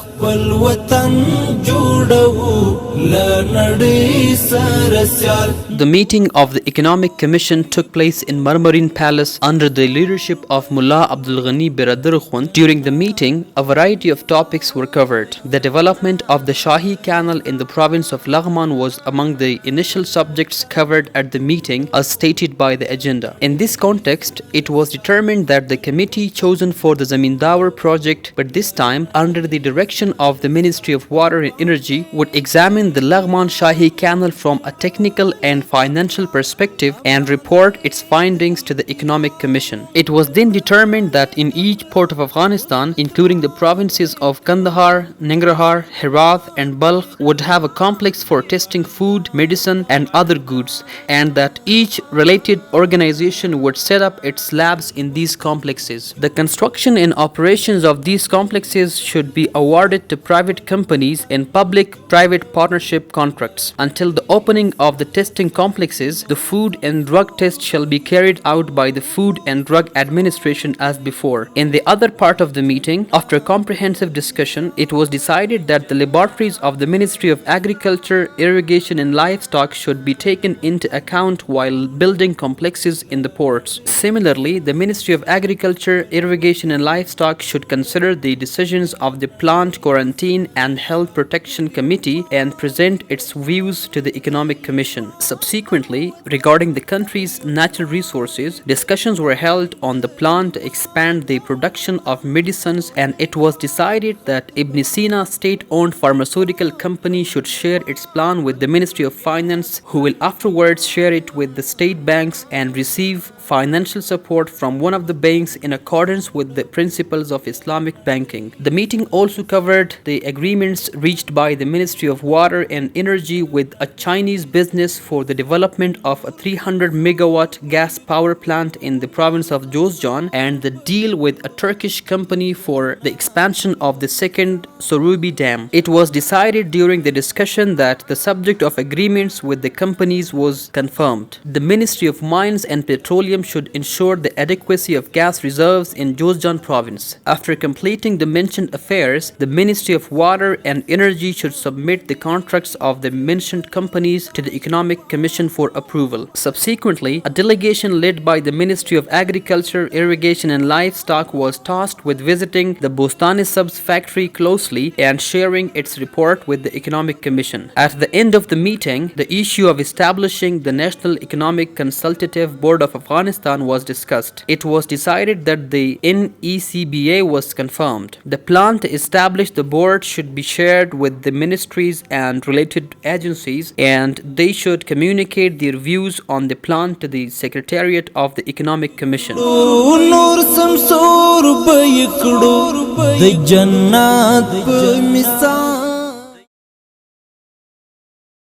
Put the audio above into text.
خپل وطن جوړو لنړۍ سره سیال. The meeting of the Economic Commission took place in Marmarin Palace under the leadership of Mullah Abdul Ghani Birader Khund. During the meeting, a variety of topics were covered. The development of the Shahi Canal in the province of Laghman was among the initial subjects covered at the meeting as stated by the agenda. In this context, it was determined that the committee chosen for the Zamindawar project, but this time under the direction of the Ministry of Water and Energy, would examine the Laghman Shahi Canal from a technical and financial perspective and report its findings to the Economic Commission. It was then determined that in each port of Afghanistan, including the provinces of Kandahar, Nangarhar, Herat and Balkh, would have a complex for testing food, medicine and other goods, and that each related organization would set up its labs in these complexes. The construction and operations of these complexes should be awarded to private companies in public-private partnership contracts. Until the opening of the testing complexes, the food and drug test shall be carried out by the Food and Drug Administration as before. In the other part of the meeting, after comprehensive discussion, it was decided that the laboratories of the Ministry of Agriculture, Irrigation and Livestock should be taken into account while building complexes in the ports. Similarly, the Ministry of Agriculture, Irrigation and Livestock should consider the decisions of the Plant Quarantine and Health Protection Committee and present its views to the Economic Commission. Subsequently, regarding the country's natural resources, discussions were held on the plan to expand the production of medicines, and it was decided that Ibn Sina state-owned pharmaceutical company should share its plan with the Ministry of Finance, who will afterwards share it with the state banks and receive financial support from one of the banks in accordance with the principles of Islamic banking. The meeting also covered the agreements reached by the Ministry of Water and Energy with a Chinese business for the development of a 300 megawatt gas power plant in the province of Jozjan, and the deal with a Turkish company for the expansion of the second Sorubi Dam. It was decided during the discussion that the subject of agreements with the companies was confirmed. The Ministry of Mines and Petroleum should ensure the adequacy of gas reserves in Jozjan province. After completing the mentioned affairs, the Ministry of Water and Energy should submit the contracts of the mentioned companies to the Economic Commission for approval. Subsequently, a delegation led by the Ministry of Agriculture, Irrigation and Livestock was tasked with visiting the Bostani Subs factory closely and sharing its report with the Economic Commission. At the end of the meeting, the issue of establishing the National Economic Consultative Board of Afghanistan was discussed. It was decided that the NECBA was confirmed. The plan to establish the board should be shared with the ministries and related agencies, and they should communicate their views on the plan to the Secretariat of the Economic Commission. نور سمسور به یکړو د جنت په مثال